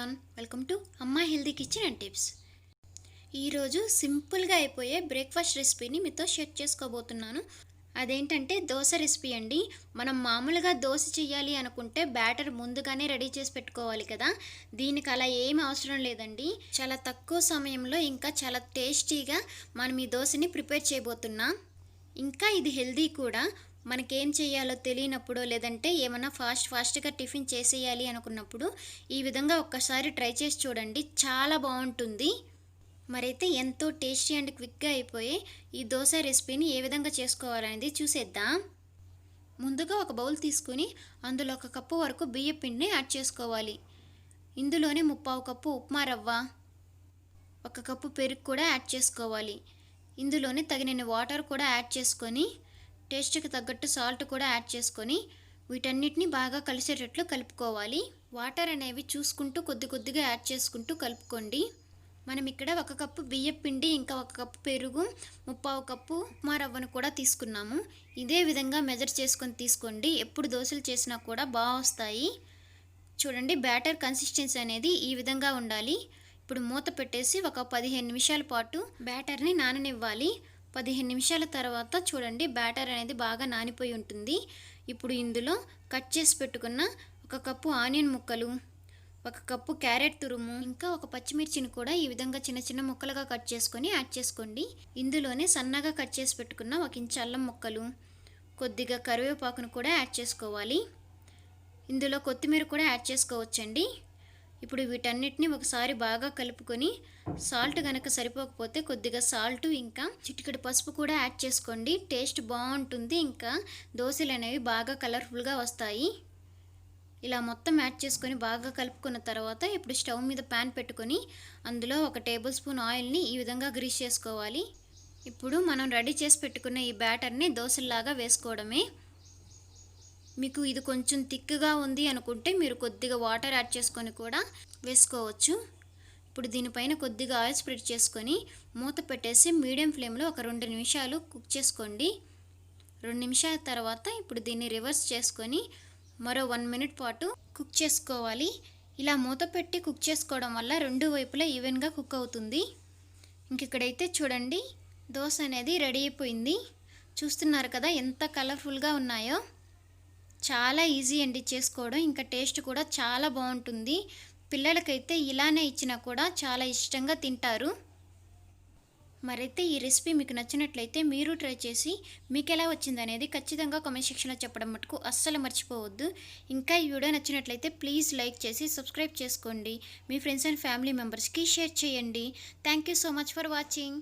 Everyone, welcome to అమ్మా healthy kitchen and tips. ఈరోజు సింపుల్గా అయిపోయే బ్రేక్ఫాస్ట్ రెసిపీని మీతో షేర్ చేసుకోబోతున్నాను. అదేంటంటే దోశ రెసిపీ అండి. మనం మామూలుగా దోశ చేయాలి అనుకుంటే బ్యాటర్ ముందుగానే రెడీ చేసి పెట్టుకోవాలి కదా. దీనికి అలా ఏమి అవసరం లేదండి. చాలా తక్కువ సమయంలో ఇంకా చాలా టేస్టీగా మనం ఈ దోశని ప్రిపేర్ చేయబోతున్నాం. ఇంకా ఇది హెల్దీ కూడా. మనకేం చేయాలో తెలియనప్పుడు లేదంటే ఏమైనా ఫాస్ట్గా టిఫిన్ చేసేయాలి అనుకున్నప్పుడు ఈ విధంగా ఒక్కసారి ట్రై చేసి చూడండి, చాలా బాగుంటుంది. మరైతే ఎంతో టేస్టీ అండ్ క్విక్గా అయిపోయే ఈ దోశ రెసిపీని ఏ విధంగా చేసుకోవాలనేది చూసేద్దాం. ముందుగా ఒక బౌల్ తీసుకుని అందులో 1 కప్పు వరకు బియ్యం పిండిని యాడ్ చేసుకోవాలి. ఇందులోనే 3/4 కప్పు ఉప్మా రవ్వ, 1 కప్పు పెరుగు కూడా యాడ్ చేసుకోవాలి. ఇందులోనే తగినన్ని వాటర్ కూడా యాడ్ చేసుకొని టేస్ట్కి తగ్గట్టు సాల్ట్ కూడా యాడ్ చేసుకొని వీటన్నిటిని బాగా కలిసేటట్లు కలుపుకోవాలి. వాటర్ అనేవి చూసుకుంటూ కొద్దిగా యాడ్ చేసుకుంటూ కలుపుకోండి. మనం ఇక్కడ 1 కప్పు బియ్యం పిండి, ఇంకా 1 కప్పు పెరుగు, 3/4 కప్పు ఉప్మా రవ్వను కూడా తీసుకున్నాము. ఇదే విధంగా మెజర్ చేసుకొని తీసుకోండి. ఎప్పుడు దోశలు చేసినా కూడా బాగా వస్తాయి. చూడండి, బ్యాటర్ కన్సిస్టెన్సీ అనేది ఈ విధంగా ఉండాలి. ఇప్పుడు మూత పెట్టేసి ఒక 15 నిమిషాల పాటు బ్యాటర్ని నాననివ్వాలి. 15 నిమిషాల తర్వాత చూడండి, బ్యాటర్ అనేది బాగా నానిపోయి ఉంటుంది. ఇప్పుడు ఇందులో కట్ చేసి పెట్టుకున్న 1 కప్పు ఆనియన్ ముక్కలు, 1 కప్పు క్యారెట్ తురుము, ఇంకా 1 పచ్చిమిర్చిని కూడా ఈ విధంగా చిన్న ముక్కలుగా కట్ చేసుకొని యాడ్ చేసుకోండి. ఇందులోనే సన్నగా కట్ చేసి పెట్టుకున్న 1 ఇంచు అల్లం ముక్కలు, కొద్దిగా కరివేపాకును కూడా యాడ్ చేసుకోవాలి. ఇందులో కొత్తిమీర కూడా యాడ్ చేసుకోవచ్చండి. ఇప్పుడు వీటన్నిటిని ఒకసారి బాగా కలుపుకొని సాల్ట్ కనుక సరిపోకపోతే కొద్దిగా సాల్ట్, ఇంకా చిటికెడు పసుపు కూడా యాడ్ చేసుకోండి. టేస్ట్ బాగుంటుంది. ఇంకా దోశలు అనేవి బాగా కలర్ఫుల్గా వస్తాయి. ఇలా మొత్తం యాడ్ చేసుకొని బాగా కలుపుకున్న తర్వాత ఇప్పుడు స్టవ్ మీద ప్యాన్ పెట్టుకొని అందులో 1 టేబుల్ స్పూన్ ఆయిల్ని ఈ విధంగా గ్రీస్ చేసుకోవాలి. ఇప్పుడు మనం రెడీ చేసి పెట్టుకున్న ఈ బ్యాటర్ని దోశల్లాగా వేసుకోవడమే. మీకు ఇది కొంచెం థిక్గా ఉంది అనుకుంటే మీరు కొద్దిగా వాటర్ యాడ్ చేసుకొని కూడా వేసుకోవచ్చు. ఇప్పుడు దీనిపైన కొద్దిగా ఆయిల్ స్ప్రెడ్ చేసుకొని మూత పెట్టేసి మీడియం ఫ్లేమ్లో ఒక 2 నిమిషాలు కుక్ చేసుకోండి. 2 నిమిషాల తర్వాత ఇప్పుడు దీన్ని రివర్స్ చేసుకొని మరో 1 మినిట్ పాటు కుక్ చేసుకోవాలి. ఇలా మూత పెట్టి కుక్ చేసుకోవడం వల్ల 2 వైపులా ఈవెన్గా కుక్ అవుతుంది. ఇంక ఇక్కడైతే చూడండి, దోశ అనేది రెడీ అయిపోయింది. చూస్తున్నారు కదా ఎంత కలర్ఫుల్గా ఉన్నాయో. చాలా ఈజీ అండి చేసుకోవడం. ఇంకా టేస్ట్ కూడా చాలా బాగుంటుంది. పిల్లలకైతే ఇలానే ఇచ్చినా కూడా చాలా ఇష్టంగా తింటారు. మరైతే ఈ రెసిపీ మీకు నచ్చినట్లయితే మీరు ట్రై చేసి మీకు ఎలా వచ్చిందనేది ఖచ్చితంగా కామెంట్ సెక్షన్లో చెప్పడం మటుకు అస్సలు మర్చిపోవద్దు. ఇంకా ఈ వీడియో నచ్చినట్లయితే ప్లీజ్ లైక్ చేసి సబ్స్క్రైబ్ చేసుకోండి. మీ ఫ్రెండ్స్ అండ్ ఫ్యామిలీ మెంబర్స్కి షేర్ చేయండి. Thank you so much for watching.